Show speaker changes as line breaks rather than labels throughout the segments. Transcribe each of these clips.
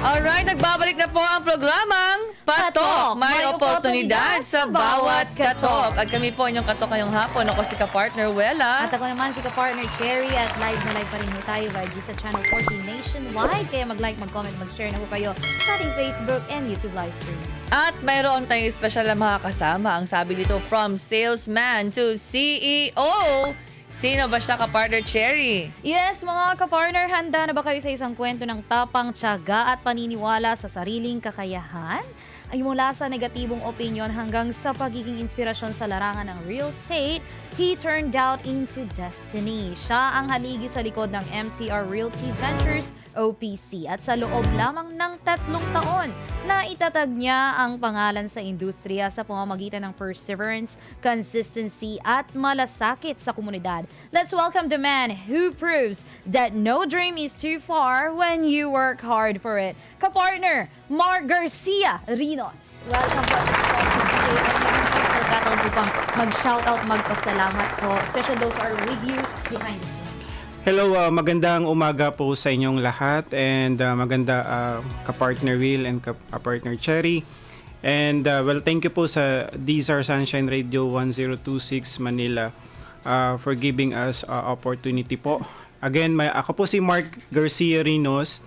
Alright, nagbabalik na po ang programang Patok. May oportunidad sa bawat katok. At kami po inyong katok ngayong hapon. Ako si ka-partner Wella.
At ako naman si ka-partner Cherry at live na live pa rin po tayo via sa Channel 14 Nationwide. Kaya mag-like, mag-comment, mag-share na po kayo sa ating Facebook and YouTube live stream.
At mayroon tayong special na mga kasama. Ang sabi dito, from salesman to CEO. Sino ba siya, ka-partner Cherry?
Yes, mga ka-partner, handa na ba kayo sa isang kwento ng tapang, tiyaga at paniniwala sa sariling kakayahan? Ay mula sa negatibong opinion hanggang sa pagiging inspirasyon sa larangan ng real estate, he turned doubt into destiny. Siya ang haligi sa likod ng MCR Realty Ventures OPC at sa loob lamang ng 3 taon na itatag niya ang pangalan sa industriya sa pamamagitan ng perseverance, consistency at malasakit sa komunidad. Let's welcome the man who proves that no dream is too far when you work hard for it. Kapartner, Mark Garcia Rinos. Welcome po sa pagkakataon po pang mag-shoutout, magpasalamat po. Especially those who are with you behind the scenes.
Hello, magandang umaga po sa inyong lahat and maganda ka-partner Will and ka-partner Cherry. And well, thank you po sa DZR Sunshine Radio 1026 Manila for giving us opportunity po. Again, ako po si Mark Garcia Rinos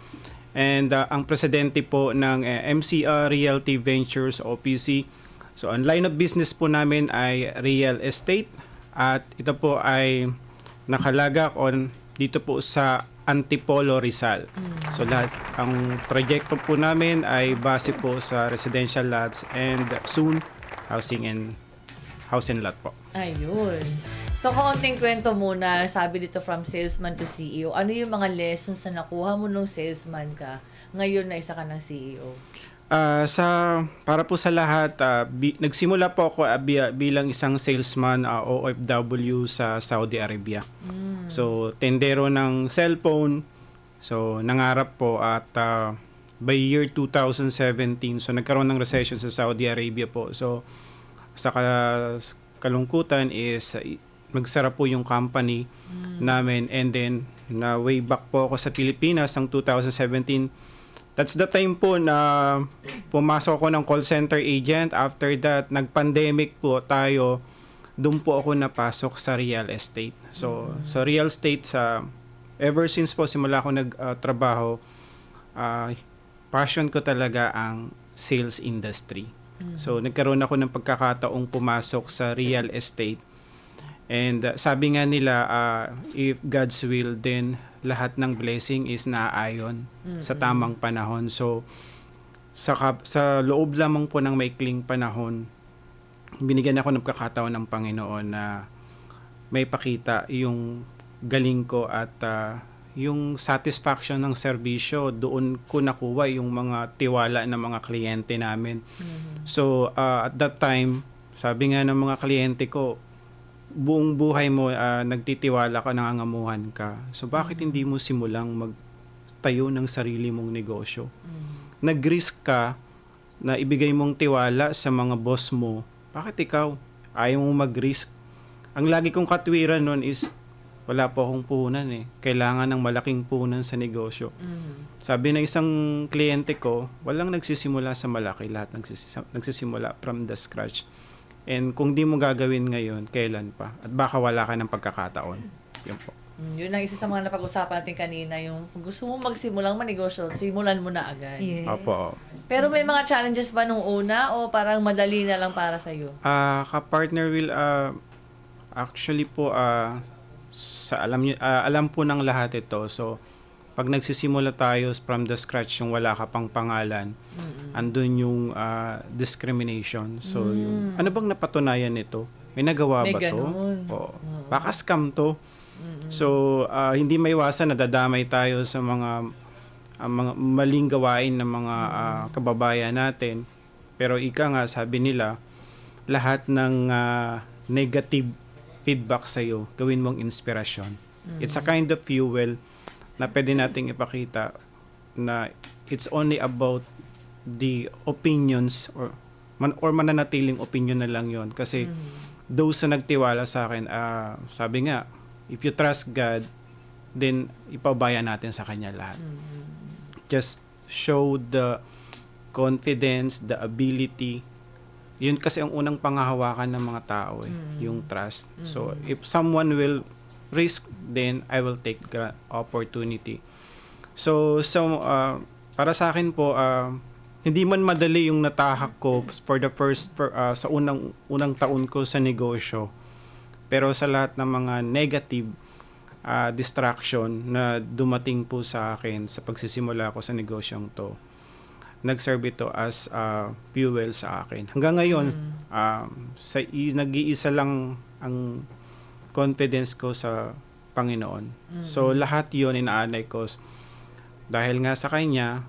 and ang presidente po ng MCR Realty Ventures OPC. So, ang line of business po namin ay real estate at ito po ay nakalagak dito po sa Antipolo, Rizal. So lahat ang proyekto po namin ay base po sa residential lots and soon housing lot po.
Ayun. So, kaunting kwento muna, sabi dito from salesman to CEO. Ano yung mga lessons na nakuha mo nung salesman ka, ngayon na isa ka ng CEO?
Para po sa lahat, nagsimula po ako bilang isang salesman OFW sa Saudi Arabia. So, tendero ng cellphone. So, nangarap po at by year 2017, so nagkaroon ng recession sa Saudi Arabia po. So, sa kalungkutan is magsara po yung company namin and then na way back po ako sa Pilipinas ng 2017. That's the time po na pumasok ako ng call center agent. After that, nag-pandemic po tayo. Doon po ako napasok sa real estate. So, sa real estate, ever since po simula ako nagtrabaho, passion ko talaga ang sales industry. So, nagkaroon ako ng pagkakataong pumasok sa real estate. And sabi nga nila, if God's will, then lahat ng blessing is naaayon sa tamang panahon. So, sa loob lamang po ng maikling panahon, binigyan ako ng pagkakataon ng Panginoon na may pakita yung galing ko at yung satisfaction ng serbisyo. Doon ko nakuha yung mga tiwala ng mga kliyente namin. So, at that time, sabi nga ng mga kliyente ko, buong buhay mo nagtitiwala ka, nangangamuhan ka. So bakit hindi mo simulang magtayo ng sarili mong negosyo? Nag-risk ka na ibigay mong tiwala sa mga boss mo. Bakit ikaw ayaw mong mag-risk? Ang lagi kong katwiran nun is wala po akong puhunan eh. Kailangan ng malaking puhunan sa negosyo. Sabi ng isang kliyente ko, walang nagsisimula sa malaki, lahat nagsisimula from the scratch. And kung di mo gagawin ngayon, kailan pa? At baka wala ka ng pagkakataon. Yun po.
Yun ang isa sa mga napag-usapan natin kanina, yung kung gusto mo magsimulang manegosyo, simulan mo na agad.
Yes.
Opo.
Pero may mga challenges ba nung una o parang madali na lang para sa'yo?
Ka-partner Will, actually po, alam po ng lahat ito. So, pag nagsisimula tayo from the scratch, yung wala ka pang pangalan, andun yung discrimination. So, yung, ano bang napatunayan nito? May nagawa ba to? O, baka scam to. So, hindi maiwasan na dadamay tayo sa mga maling gawain ng mga kababayan natin. Pero ika nga, sabi nila, lahat ng negative feedback sa'yo, gawin mong inspirasyon. It's a kind of fuel na pwede nating ipakita na it's only about the opinions or mananatiling opinion na lang yon. Kasi those na nagtiwala sa akin, sabi nga, if you trust God, then ipabaya natin sa Kanya lahat. Just show the confidence, the ability. Yun kasi ang unang panghahawakan ng mga tao yung trust. So if someone will risk, then I will take the opportunity. So para sa akin po, hindi man madali yung natahak ko for the first sa unang taon ko sa negosyo. Pero sa lahat ng mga negative distraction na dumating po sa akin sa pagsisimula ko sa negosyong to, nag-serve ito as fuel sa akin. Hanggang ngayon, nag-iisa lang ang confidence ko sa Panginoon. So, lahat yun inaanay ko. Dahil nga sa Kanya,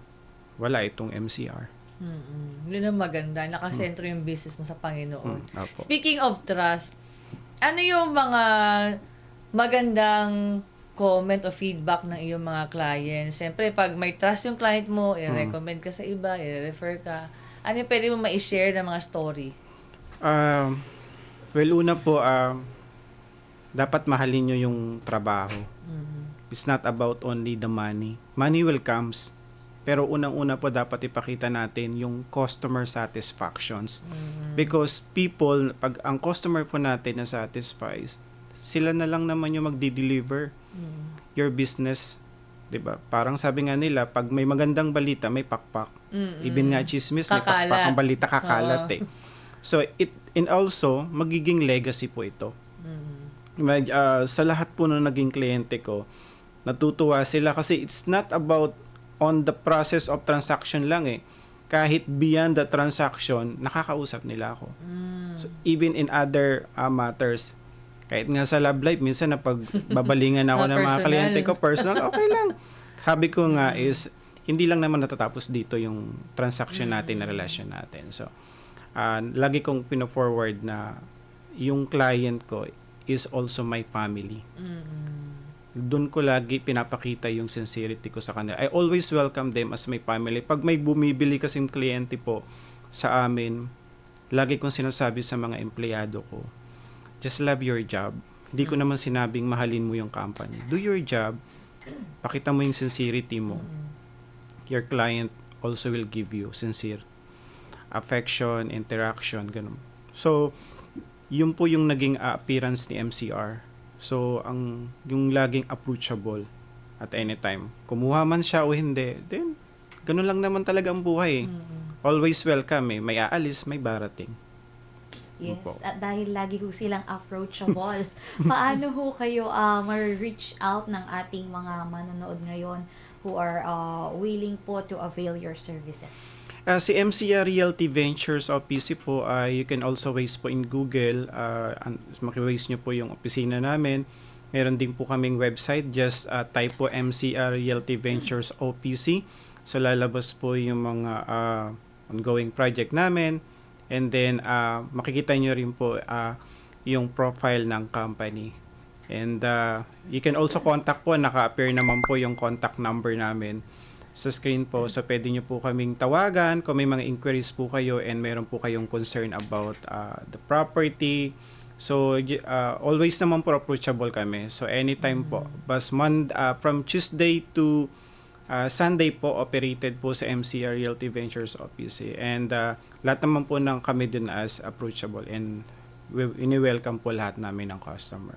wala itong MCR.
Yun ang maganda. Nakasentro yung business mo sa Panginoon.
Apo.
Speaking of trust, ano yung mga magandang comment o feedback ng iyong mga clients? Siyempre, pag may trust yung client mo, i-recommend ka sa iba, i-refer ka. Ano yung pwede mo ma-share ng mga story?
Well, una po, dapat mahalin nyo yung trabaho. It's not about only the money. Money will comes. Pero unang-una po dapat ipakita natin yung customer satisfactions. Because people, pag ang customer po natin na satisfies, sila na lang naman yung magdi-deliver your business. 'Di ba? Parang sabi nga nila, pag may magandang balita, may pakpak. Even nga chismis, may pakpak. Ang balita kakalat eh. So, and also, magiging legacy po ito. Sa lahat po ng naging kliyente ko, natutuwa sila kasi it's not about on the process of transaction lang eh. Kahit beyond the transaction, nakakausap nila ako. So, even in other matters, kahit nga sa love life, minsan na pagbabalingan ako ng mga kliyente ko, personal, okay lang. Sabi ko nga is, hindi lang naman natatapos dito yung transaction natin, na relasyon natin. So, lagi kong pino-forward na yung client ko is also my family. Doon ko lagi pinapakita yung sincerity ko sa kanila. I always welcome them as my family. Pag may bumibili kasing kliyente po sa amin, lagi kong sinasabi sa mga empleyado ko, just love your job. Hindi ko naman sinabing mahalin mo yung company. Do your job. Pakita mo yung sincerity mo. Your client also will give you sincere affection, interaction, ganun. So, yun po yung naging appearance ni MCR. So, yung laging approachable at any time. Kumuha man siya o hindi, then, ganun lang naman talaga ang buhay. Always welcome eh. May aalis, may barating.
Yes, at dahil lagi ho silang approachable, paano ho kayo ma-reach out ng ating mga manonood ngayon who are willing po to avail your services?
Si MCR Realty Ventures OPC po, you can also waste po in Google. Maki-waste nyo po yung opisina namin. Meron din po kaming website. Just type po MCR Realty Ventures OPC. So lalabas po yung mga ongoing project namin. And then, makikita nyo rin po yung profile ng company. And you can also contact po. Naka-appear naman po yung contact number namin sa screen po. So, pwede nyo po kaming tawagan kung may mga inquiries po kayo and meron po kayong concern about the property. So, always naman po approachable kami. So, anytime po. But from Tuesday to Sunday po, operated po sa MCR Realty Ventures OPC. And lahat naman po ng kami din as approachable and ini-welcome po lahat namin ng customer.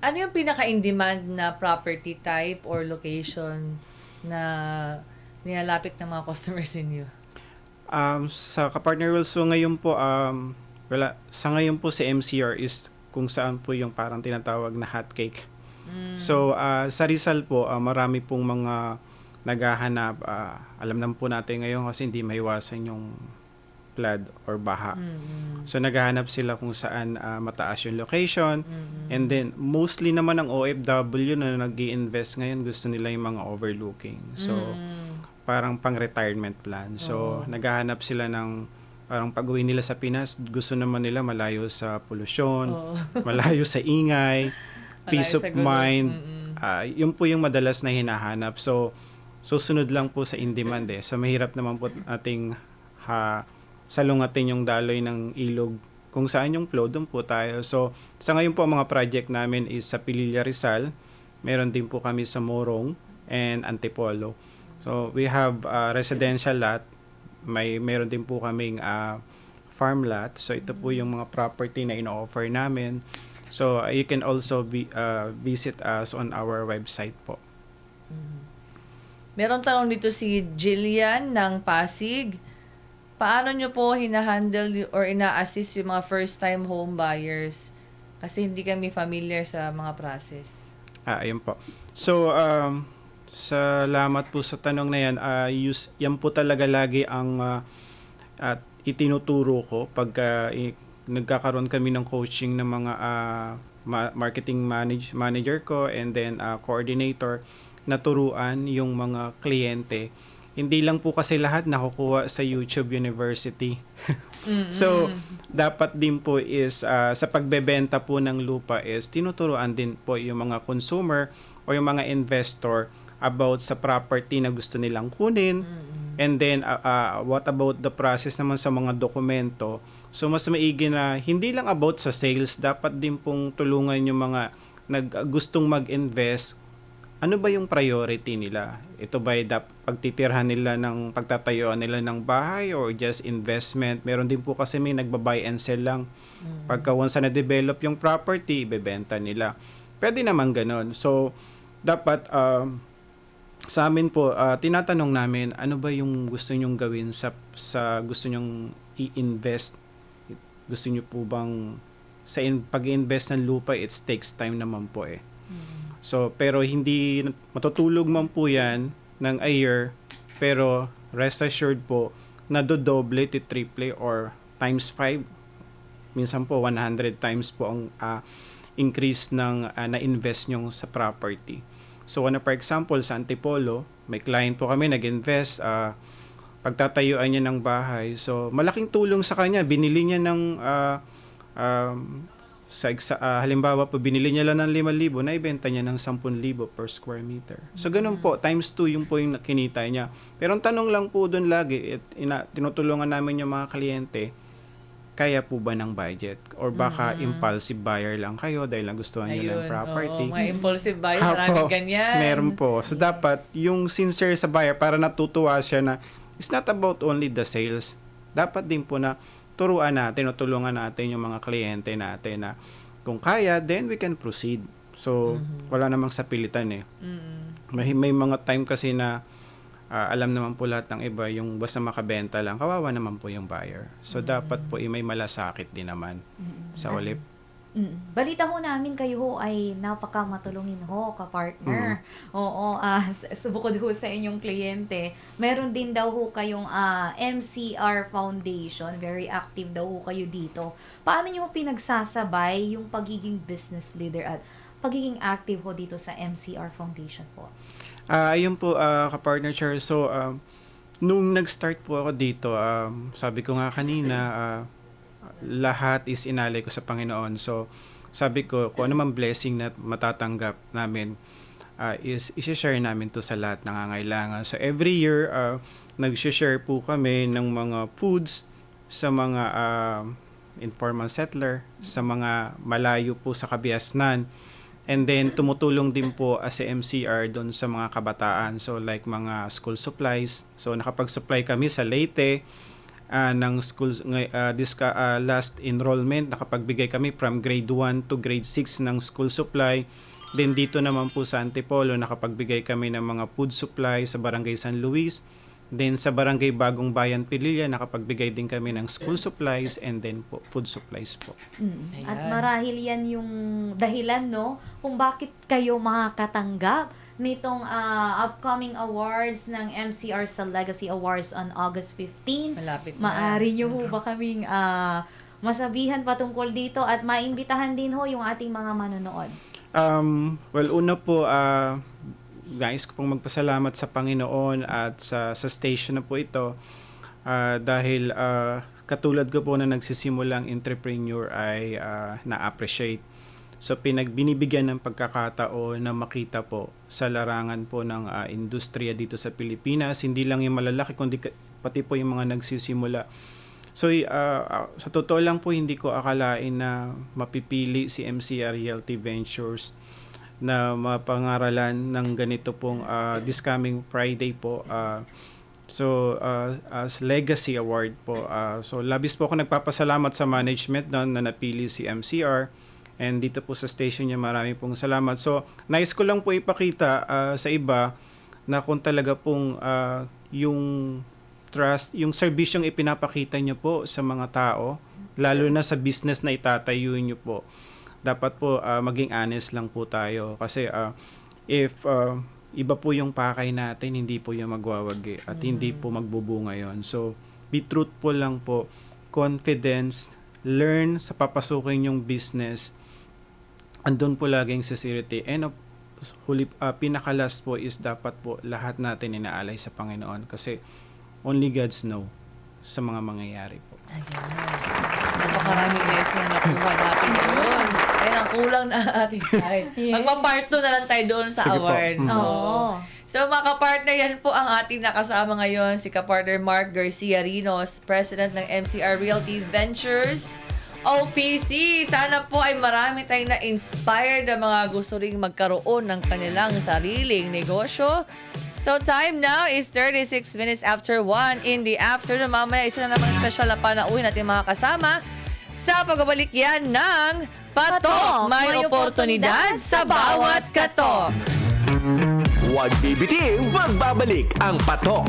Ano yung pinaka-in-demand na property type or location na nilalapit ng mga customers ninyo?
Sa Kapartner Wills, so ngayon po, sa ngayon po si MCR is kung saan po yung parang tinatawag na hot cake. So, sa Rizal po, marami pong mga naghahanap. Alam naman po natin ngayon kasi hindi maiwasan yung flood or baha. So, naghahanap sila kung saan mataas yung location. And then, mostly naman ang OFW na nag-i-invest ngayon, gusto nila yung mga overlooking. So, parang pang-retirement plan. So, naghahanap sila ng parang pag-uwi nila sa Pinas, gusto naman nila malayo sa polusyon, malayo sa ingay, peace of mind. Yun po yung madalas na hinahanap. So, susunod lang po sa in-demand eh. So, mahirap naman po ating salungatin yung daloy ng ilog. Kung saan yung flow, doon po tayo. So, sa ngayon po, mga project namin is sa Pililla Rizal. Meron din po kami sa Morong and Antipolo. So we have residential lot, meron din po kaming farm lot. So ito po yung mga property na ino-offer namin. So you can also visit us on our website po.
Meron tanong dito si Jillian ng Pasig. Paano nyo po hinahandle or ina-assist yung mga first-time home buyers? Kasi hindi kami familiar sa mga process.
Ayun po. So, salamat po sa tanong na yan. Yan po talaga lagi ang at itinuturo ko pagka nagkakaroon kami ng coaching ng mga marketing manager ko and then coordinator, naturuan yung mga kliyente. Hindi lang po kasi lahat nakukuha sa YouTube University. So, dapat din po is sa pagbebenta po ng lupa is tinuturuan din po yung mga consumer o yung mga investor about sa property na gusto nilang kunin. And then, what about the process naman sa mga dokumento? So, mas maigi na hindi lang about sa sales, dapat din pong tulungan yung mga gustong mag-invest. Ano ba yung priority nila? Ito ba pagtitirhan nila ng pagtatayuan nila ng bahay or just investment? Meron din po kasi may nagba-buy and sell lang. Pagka once na develop yung property, ibebenta nila. Pwede naman ganon. So, dapat sa amin po, tinatanong namin, ano ba yung gusto nyong gawin sa gusto nyong i-invest? Gusto nyo po bang pag-invest ng lupa, it takes time naman po eh. So, pero hindi matutulog man po yan ng a year, pero rest assured po, nadodoble, triple or times 5. Minsan po, 100 times po ang increase ng na-invest nyo sa property. So, for example, sa Antipolo, may client po kami nag-invest, pagtatayuan niya ng bahay. So, malaking tulong sa kanya. Binili niya ng halimbawa po, binili niya lang ng 5,000, naibenta niya ng 10,000 per square meter. So, ganun po, times 2 yung po yung kinita niya. Pero ang tanong lang po doon lagi, tinutulungan namin yung mga kliyente, kaya po ba ng budget? Or baka impulsive buyer lang kayo dahil nagustuhan niyo ng property.
Oo, mga impulsive buyer, maraming ganyan.
Meron po. So, dapat yung sincere sa buyer para natutuwa siya na it's not about only the sales. Dapat din po na turuan natin o tulungan natin yung mga kliyente natin na kung kaya, then we can proceed. So, wala namang sapilitan eh. May mga time kasi na alam naman po lahat ng iba, yung basta makabenta lang, kawawa naman po yung buyer. So, dapat po may malasakit din naman sa ulip.
Balita ho namin kayo ho ay napakamatulungin ho, ka-partner. Oo, bukod ho sa inyong kliyente, meron din daw ho kayong MCR Foundation. Very active daw ho kayo dito. Paano nyo ho pinagsasabay yung pagiging business leader at pagiging active ho dito sa MCR Foundation po?
Ayun po, ka-partner Chair. So, nung nag-start po ako dito, sabi ko nga kanina, lahat is inalay ko sa Panginoon. So, sabi ko, kung ano man blessing na matatanggap namin, is isi-share namin to sa lahat nangangailangan. So, every year, nag-share po kami ng mga foods sa mga informal settler, sa mga malayo po sa kabiasnan. And then, tumutulong din po as MCR doon sa mga kabataan. So, like mga school supplies. So, nakapag-supply kami sa Leyte, ng schools last enrollment, nakapagbigay kami from grade 1 to grade 6 ng school supply. Then dito naman po sa Antipolo, nakapagbigay kami ng mga food supply sa Barangay San Luis. Then sa Barangay Bagong Bayan Pililla, nakapagbigay din kami ng school supplies and then po, food supplies po.
At marahil yan yung dahilan, no, kung bakit kayo makakatanggap nitong upcoming awards ng MCR sa Legacy Awards on August 15.
Malapit na.
Maari nyo ho ba kaming masabihan patungkol dito at maimbitahan din ho yung ating mga manonood?
Well, una po, guys, ko pong magpasalamat sa Panginoon at sa station na po ito dahil katulad ko po na nagsisimulang entrepreneur ay na-appreciate. So, binibigyan ng pagkakataon na makita po sa larangan po ng industriya dito sa Pilipinas. Hindi lang yung malalaki, kundi pati po yung mga nagsisimula. So, sa totoo lang po, hindi ko akalain na mapipili si MCR Realty Ventures na mapangaralan ng ganito pong this coming Friday po. As Legacy Award po. So labis po ako nagpapasalamat sa management na napili si MCR. And dito po sa station niya, marami pong salamat. So, nais ko lang po ipakita sa iba na kung talaga pong yung trust, yung serbisyong ipinapakita niyo po sa mga tao, lalo na sa business na itatayo niyo po, dapat po maging honest lang po tayo. Kasi if iba po yung pakay natin, hindi po yung magwawagi at hindi po magbubunga yon. So, be truthful lang po, confidence, learn sa papasukin yung business. Andun po laging sincerity. And pinaka-last po is dapat po lahat natin inaalay sa Panginoon kasi only God's know sa mga mangyayari po.
Ayan. Napakarami lesson na nakuha natin doon. Ayun, ang kulang na ating time.
Yes.
Magpa-part 2 na lang tayo doon sa
Sige po.
awards.
Oo.
So mga kapartner, yan po ang ating nakasama ngayon. Si kapartner Mark Garcia Rinos, President ng MCR Realty Ventures, OPC. Sana po ay marami tayong na-inspired na mga gusto ring magkaroon ng kanilang sariling negosyo. So time now is 36 minutes after 1 in the afternoon. Mamaya isa na namang special na panauhin natin mga kasama sa pagbabalik yan ng Patok. May oportunidad sa bawat katok.
Huwag bibitiw, magbabalik ang Patok